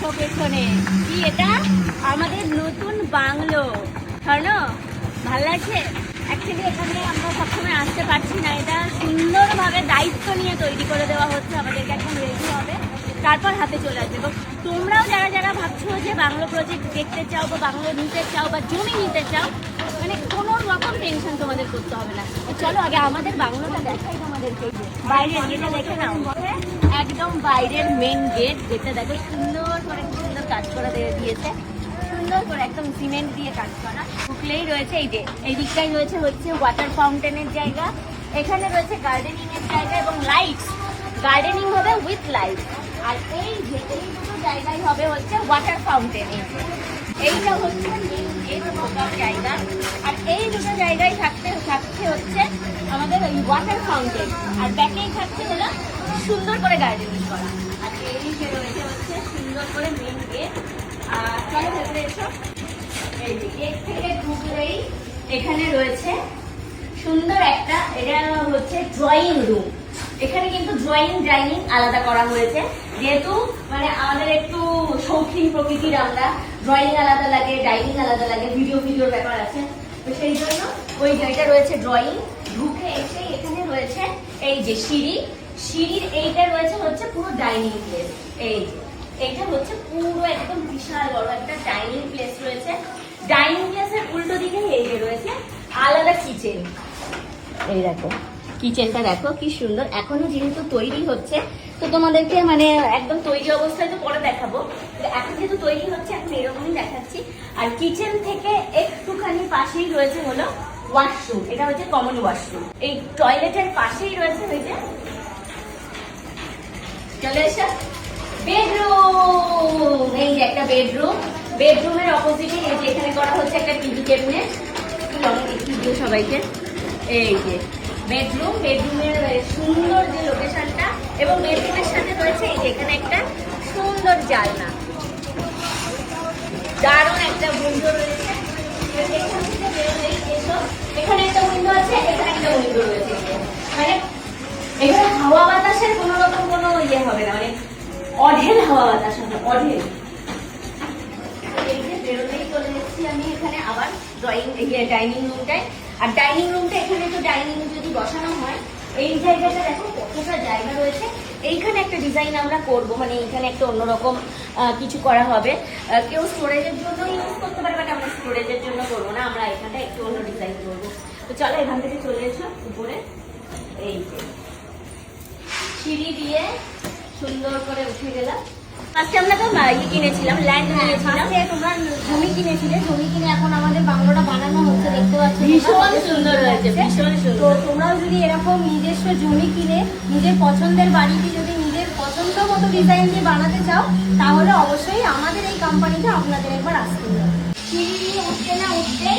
দেখো পেছনে কি, এটা আমাদের নতুন বাংলো। শোনো, ভালো লাগছে। অ্যাকচুয়ালি এখানে আমরা সবসময় আসতে পারছি না, এটা সুন্দরভাবে দায়িত্ব নিয়ে তৈরি করে দেওয়া হচ্ছে আমাদেরকে। একদম রেডি হবে, তারপর হাতে চলে আসবে। এবং তোমরাও যারা যারা ভাবছো যে বাংলো প্রজেক্ট দেখতে চাও বা বাংলো নিতে চাও বা জমি নিতে চাও, মানে কোনো রকম টেনশন তোমাদের করতে হবে না। চলো আগে আমাদের বাংলোটা দেখাই তোমাদেরকে। বাইরের গেটটা দেখে নাও, একদম বাইরের মেন গেট, যেটা দেখো সুন্দর করে সুন্দর কাজ করা দিয়েছে, সুন্দর করে একদম সিমেন্ট দিয়ে কাজ করা। ঢুকলেই রয়েছে এই যে এই দিকটাই রয়েছে হচ্ছে ওয়াটার ফাউন্টেনের জায়গা, এখানে রয়েছে গার্ডেনিং এর জায়গা এবং লাইটস। গার্ডেনিং হবে উইথ লাইট। আর এই যে এই দুটো জায়গায় হবে হচ্ছে ওয়াটার ফাউন্টেন। এইটা হচ্ছে মেন গেট ঢোকার জায়গা। আর এই দুটো জায়গায় থাকছে হচ্ছে আমাদের ওই ওয়াটার ফাউন্টেন, আর ব্যাকেই থাকছে হলো সুন্দর করে গার্ডেনিং করা। আর এই যে রয়েছে হচ্ছে সুন্দর করে মেন গেট। আর চলো ভেতরে এসো। এই যে গেট থেকে ঢুকলেই এখানে রয়েছে সুন্দর একটা, এটা হচ্ছে ড্রয়িং রুম। এখানে কিন্তু ড্রয়িং ডাইনিং আলাদা করা হয়েছে, যেহেতু মানে আমাদের একটু শৌখিন প্রকৃতির আমরা, ড্রয়িং আলাদা লাগে, ডাইনিং আলাদা লাগে, ভিডিওর ব্যাপার আছে। তো সেই জন্য ওই জায়গা রয়েছে ড্রয়িং। ঢুকে এসে এখানে রয়েছে এই যে সিঁড়ির এইটা রয়েছে হচ্ছে পুরো ডাইনিং প্লেস। এই যে এইটা হচ্ছে পুরো একদম বিশাল বড় একটা ডাইনিং প্লেস রয়েছে। ডাইনিং প্লেসের উল্টো দিকে এই যে রয়েছে আলাদা কিচেন। এই দেখো কিচেনটা দেখো কি সুন্দর, এখনো যেহেতু তৈরি হচ্ছে তো তোমাদেরকে মানে একদম তৈরি অবস্থায় তো পরে দেখাবো, এখন যেহেতু তৈরি হচ্ছে এখন এরকমই দেখাচ্ছি। আর কিচেন থেকে একটুখানি পাশেই রয়েছে হলো ওয়াশরুম, এটা হচ্ছে কমন ওয়াশরুম। এই টয়লেটের পাশেই রয়েছে ওই যে, চলে এসে বেডরুম। এই যে একটা বেডরুম, বেডরুমের অপোজিটে এই যে এখানে করা হচ্ছে একটা টিভি ক্যাবিনেট। দেখিয়ে দিও সবাইকে। এই যে বেডরুম, বেডরুমের সুন্দর যে লোকেশনটা, এবং বেডরুমের সাথে রয়েছে এই যে এখানে একটা সুন্দর জানলা, দারুণ একটা উইন্ডো রয়েছে। এখানে একটা উইন্ডো আছে, এখানে একটা উইন্ডো রয়েছে। মানে এখানে হাওয়া বাতাসের কোনো রকম কোনো ইয়ে হবে না, মানে অঢেল হাওয়া বাতাস হবে, অঢেল। এই যে বেরোতেই চলে এসেছি আমি এখানে আবার ডাইনিং রুমটায়। আর ডাইনিং রুমটা এখানে তো ডাইনিং যদি বসানো হয়, এই জায়গাটা দেখো কতটা জায়গা রয়েছে। এইখানে একটা ডিজাইন আমরা করব, মানে এইখানে একটা অন্যরকম কিছু করা হবে। কেউ স্টোরেজের জন্য ইউজ করতে পারে, বাট আমরা স্টোরেজের জন্য করবো না, আমরা এখানটা একটু অন্য ডিজাইন করবো। তো চলো এখান থেকে চলে এসো উপরে। এই যে সিঁড়ি দিয়ে সুন্দর করে উঠে গেলাম। আজকে আমরা তো কিনেছিলাম, ল্যান্ড কিনেছিলাম, তোমরা জমি কিনেছিলে, জমি কিনে এখন আমাদের বাংলোটা বানানো হচ্ছে, দেখতে পাচ্ছ ভীষণ সুন্দর হয়েছে, ভীষণ সুন্দর। তো তোমরাও যদি এরকম নিজস্ব জমি কিনে নিজের পছন্দের বাড়িটি যদি নিজের পছন্দ মতো ডিজাইন দিয়ে বানাতে চাও, তাহলে অবশ্যই আমাদের এই কোম্পানিতে আপনাদের একবার আসতে হবে। সিঁড়ি দিয়ে উঠতে না উঠতে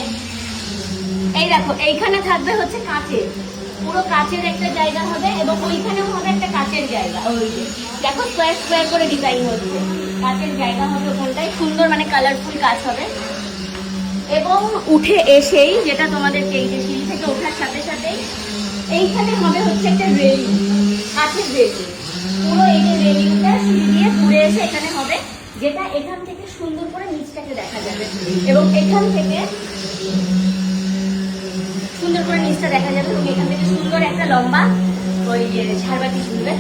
এই দেখো এইখানে থাকবে হচ্ছে কাচের, পুরো কাচের একটা জায়গা হবে, এবং ওইখানেও হবে একটা কাচের জায়গা। ওই যে দেখো স্কোয়ার স্কোয়ার করে ডিজাইন হচ্ছে, কাচের জায়গা হবে ওখানটায়, সুন্দর মানে কালারফুল কাজ হবে। এবং উঠে এসেই যেটা তোমাদেরকে এই যে সিঁড়ি থেকে ওঠার সাথে সাথেই এইখানে হবে হচ্ছে একটা রেলিং, কাচের রেলিং। পুরো এই যে রেলিংটা সিঁড়ি দিয়ে ঘুরে এসে এখানে হবে, যেটা এখান থেকে সুন্দর করে নিচটাকে দেখা যাবে, এবং এখান থেকে সুন্দর করে নিচটা দেখা যাবে, এবং এখান থেকে সুন্দর একটা লম্বা ওই ঝাড়বাতি শুনবে।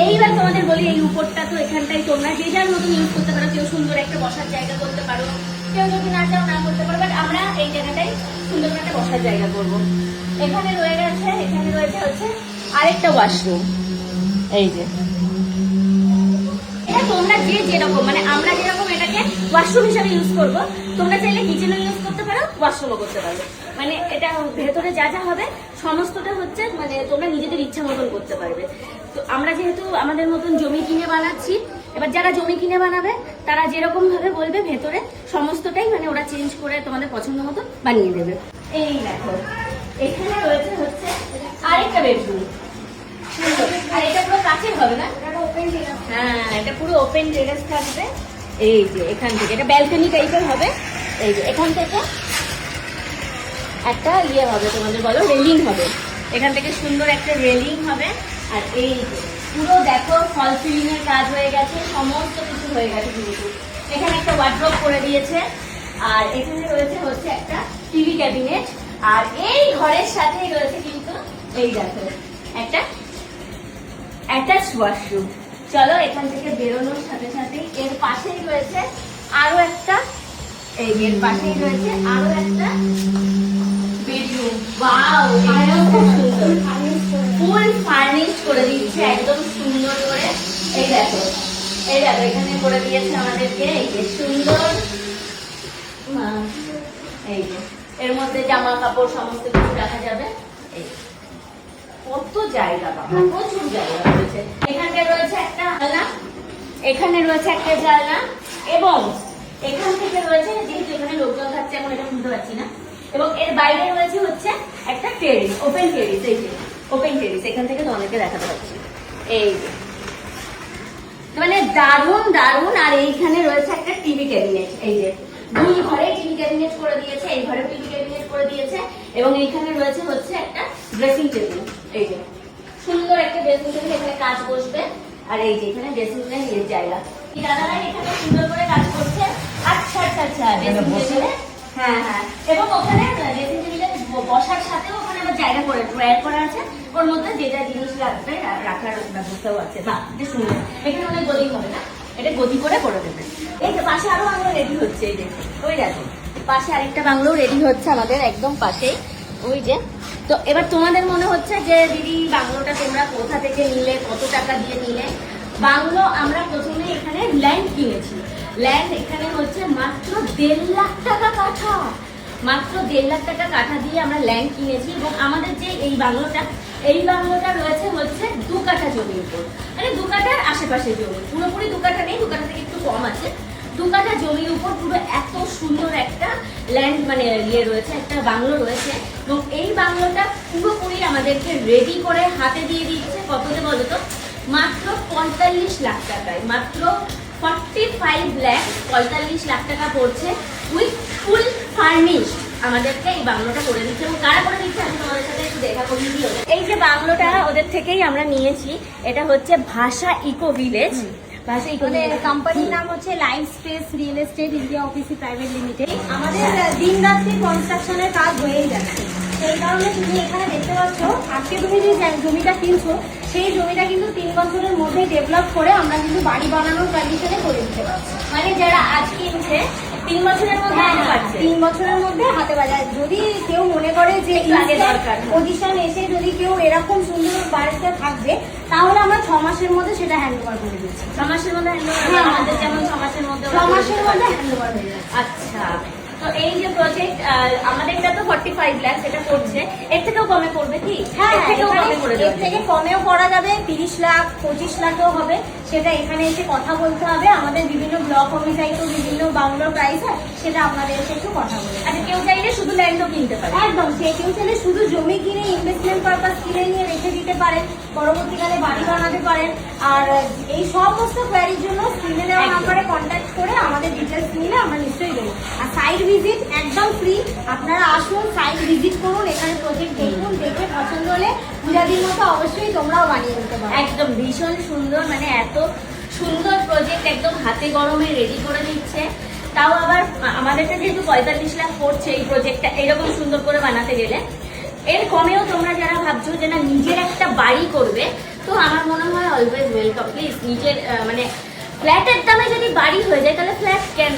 এইবার তোমাদের বলি, এই উপরটা তো এখানটাই তোমরা যে যার মতন ইউজ করতে পারো, কেউ সুন্দর একটা বসার জায়গা করতে পারো, কেউ যদি না চাও না করতে পারো, বাট আমরা এই জায়গাটাই সুন্দর করে একটা বসার জায়গা করবো। এখানে রয়ে গেছে, এখানে রয়েছে হচ্ছে আরেকটা ওয়াশরুম। এই যে এটা তোমরা যে যেরকম, মানে আমরা যেরকম এটাকে ওয়াশরুম হিসাবে ইউজ করবো, তোমরা চাইলে কিচেনও ইউজ করতে পারো, ওয়াশরুমও করতে পারো। মানে এটা ভেতরে যা যা হবে সমস্তটা হচ্ছে মানে তোমরা নিজেদের ইচ্ছা মতন করতে পারবে। তো আমরা যেহেতু আমাদের মতন জমি কিনে বানাচ্ছি, এবার যারা জমি কিনে বানাবে তারা যেরকম ভাবে বলবে ভেতরে সমস্তটাই মানে ওরা চেঞ্জ করে তোমাদের পছন্দ মতন বানিয়ে দেবে। এই দেখো এখানে রয়েছে হচ্ছে আরেকটা বেডরুম, আর এটা পুরো কাচের হবে না, হ্যাঁ এটা পুরো ওপেন টেরেস থাকবে। এই যে এখান থেকে এটা ব্যালকনি টাইপের হবে। এই যে এখান থেকে একটা ইয়ে হবে, তোমাদের বলো রেলিং হবে, এখান থেকে সুন্দর একটা রেলিং হবে। আর এই পুরো দেখো ফল সিলিং এর কাজ হয়ে গেছে, সমস্ত কিছু হয়ে গেছে কিন্তু এখানে একটা ওয়ার্ড্রপ করে দিয়েছে, আর এখানে রয়েছে হচ্ছে একটা টিভি ক্যাবিনেট, আর এই ঘরের সাথেই রয়েছে কিন্তু এই দেখো একটা অ্যাটাচ ওয়াশরুম। চলো এখান থেকে বেরোনোর সাথে সাথে এর পাশেই রয়েছে আরো একটা, এই এর পাশেই রয়েছে আরো একটা বেডরুম। ওয়াও, এটাও খুব সুন্দর, ফুল ফার্নিশড করে দিচ্ছে একদম সুন্দর করে। এই দেখো এখানে করে দিয়েছে আমাদেরকে এই যে সুন্দর, এই যে এর মধ্যে জামা কাপড় সমস্ত কিছু রাখা যাবে। এই কত জায়গা, বাবা প্রচুর জায়গা রয়েছে। এখানে রয়েছে একটা জানলা, এখানে রয়েছে একটা জানলা, এবং এখান থেকে রয়েছে, যেহেতু এখানে লোকজন থাকছে এখন এটা বুঝতে পারছি না, এবং এর বাইরে রয়েছে হচ্ছে একটা টেরিস, ওপেন টেরিস। এই যে ওপেন টেরিস, এখান থেকে তোমাদেরকে দেখাতে পাচ্ছি। এই যে মানে দারুণ দারুণ। আর এইখানে রয়েছে একটা টিভি ক্যাবিনেট, এই যে দুই ঘরে টিভি ক্যাবিনেট করে দিয়েছে, এই ঘরে টিভি ক্যাবিনেট করে দিয়েছে, এবং এইখানে রয়েছে হচ্ছে একটা ড্রেসিং টেবিল। এই যে সুন্দর একটা ড্রেসিং টেবিল, এখানে কাজ বসবে, আর এই যে এখানে ড্রেসিং টেবিলের জায়গা। দাদারা এখানে সুন্দর করে কাজ করছে। আচ্ছা আচ্ছা আচ্ছা, ড্রেসিং টেবিলে, হ্যাঁ হ্যাঁ, এবং ওখানে ড্রেসিং টেবিলে বসার সাথেও ওখানে আবার জায়গা করে ড্রয়ার করা আছে, ওর মধ্যে যেটা জিনিস লাগবে রাখার ব্যবস্থাও আছে। বাহ, এটা সুন্দর। এখানে অনেক গদি হবে না, এটা গদি করে দেবে। এই যে পাশে আরো বাংলো রেডি হচ্ছে, এই যে ওই দেখো পাশে আরেকটা বাংলো রেডি হচ্ছে আমাদের একদম পাশে, ওই যে। তো এবার তোমাদের মনে হচ্ছে যে দিদি বাংলোটা তোমরা কোথা থেকে নিলে, কত টাকা দিয়ে নিলে? বাংলো আমরা প্রথমে এখানে ল্যান্ড কিনেছি। ল্যান্ড এখানে হচ্ছে মাত্র 1.5 লাখ টাকা কাঠা, মাত্র 1.5 লাখ টাকা কাঠা দিয়ে আমরা ল্যান্ড কিনেছি। এবং আমাদের যে এই বাংলোটা রয়েছে হচ্ছে 2 কাঠা জমির উপর, মানে 2 কাঠার আশেপাশে জমি, পুরোপুরি 2 কাঠা নেই, 2 কাঠা থেকে একটু কম আছে। 2 কাঠা জমির উপর পুরো এত সুন্দর একটা ল্যান্ড মানে ইয়ে রয়েছে, একটা বাংলো রয়েছে। এবং এই বাংলোটা পুরোপুরি আমাদেরকে রেডি করে হাতে দিয়ে দিচ্ছে কততে বলো তো? মাত্র 45 লাখ টাকায়, মাত্র 45 লাখ, 45 লাখ টাকা পড়ছে উইথ ফুল ফার্নিশড আমাদেরকে এই বাংলোটা করে দিচ্ছে। এবং কারা করে দিচ্ছে আমি তোমাদের সাথে একটু দেখা করিয়ে দিই। এই যে বাংলোটা ওদের থেকেই আমরা নিয়েছি, এটা হচ্ছে ভাষা ইকো ভিলেজ। ভাষা ইকো কোম্পানির নাম হচ্ছে life space real estate India office private limited. আমাদের দিন রাত্রি কনস্ট্রাকশনের কাজ হয়েই যাচ্ছে, সেই কারণে তুমি এখানে দেখতে পাচ্ছ আজকে তুমি যে জমিটা কিনছো সেই জমিটা কিন্তু 3 বছরের মধ্যে ডেভেলপ করে আমরা কিন্তু বাড়ি বানানোর কন্ডিশনে করে দিতে পারছি। মানে যারা আজ কিনছে 3 বছরের মধ্যে হাতে পাচ্ছে, 3 বছরের মধ্যে হাতে বাজায়। যদি কেউ মনে করে যে পজিশন এসে যদি কেউ এরকম সুন্দর বাড়িতে থাকবে, তাহলে আমরা 6 মাসের মধ্যে সেটা হ্যান্ড ওভার করে দিচ্ছি। 6 মাসের মধ্যে হ্যান্ড ওভার, আমাদের যেমন 6 মাসের মধ্যে হ্যান্ড ওভার হয়ে যাচ্ছে। আচ্ছা, তো এই যে প্রজেক্ট আমাদেরটা তো 45 লাখ সেটা পড়ছে, এর থেকেও কমে পড়বে কি? হ্যাঁ, এর থেকেও কমে করে দেবে, এর থেকে কমেও করা যাবে, 30 লাখ 25 লাখও হবে। সেটা এখানে এসে কথা বলতে হবে, আমাদের বিভিন্ন ব্লক অনুযায়ী তো বিভিন্ন বাংলোর প্রাইস হয়, সেটা আপনাদের এসে একটু কথা বলে। আচ্ছা, কেউ চাইলে শুধু ল্যান্ডও কিনতে পারে? একদম, সে কেউ চাইলে শুধু জমি কিনে ইনভেস্টমেন্ট পারপাস কিনে নিয়ে রেখে দিতে পারেন, পরবর্তীকালে বাড়ি বানাতে পারেন। আর এই সমস্ত কোয়ারির জন্য স্ক্রিনে দেওয়া নাম্বারে কন্ট্যাক্ট করে আমাদের ডিটেলস নিলে আমরা নিশ্চয়ই দেবো। আর সাইট ভিজিট একদম ফ্রি, আপনারা আসুন, সাইট ভিজিট করুন, এখানে প্রজেক্ট দেখুন, দেখে পছন্দ হলে পূজাদির মতো অবশ্যই তোমরাও বানিয়ে নিতে পারো। একদম ভীষণ সুন্দর, মানে এত সুন্দর প্রজেক্ট একদম হাতে গরমে রেডি করে দিচ্ছে। তাও আবার আমাদেরটা যেহেতু 45 লাখ পড়ছে এই প্রজেক্টটা এরকম সুন্দর করে বানাতে গেলে, এর কমেও তোমরা যারা ভাবছো যে না নিজের একটা বাড়ি করবে, তো আমার মনে হয় অলওয়েজ ওয়েলকাম। প্লিজ নিজের মানে ফ্ল্যাটের দামে যদি বাড়ি হয়ে যায় তাহলে ফ্ল্যাট কেন?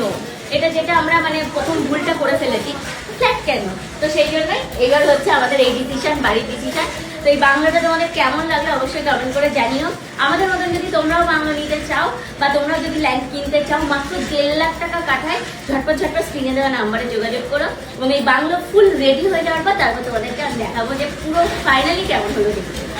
এটা যেটা আমরা মানে প্রথম ভুলটা করে ফেলেছি, ফ্ল্যাট কেন? তো সেই জন্যই এবার হচ্ছে আমাদের এই ডিসিশন, বাড়ির ডিসিশন। তো এই বাংলাটা তোমাদের কেমন লাগলো অবশ্যই কমেন্ট করে জানিও। আমাদের মতন যদি তোমরাও বাংলা নিতে চাও বা তোমরাও যদি ল্যান্ড কিনতে চাও, মাত্র 1.5 লাখ টাকা কাঠায় ঝটপট স্ক্রিনে দেওয়া নাম্বারে যোগাযোগ করো। এবং এই বাংলো ফুল রেডি হয়ে যাওয়ার পর তারপর তোমাদেরকে আমি দেখাবো যে পুরো ফাইনালি কেমন হলো দেখতে।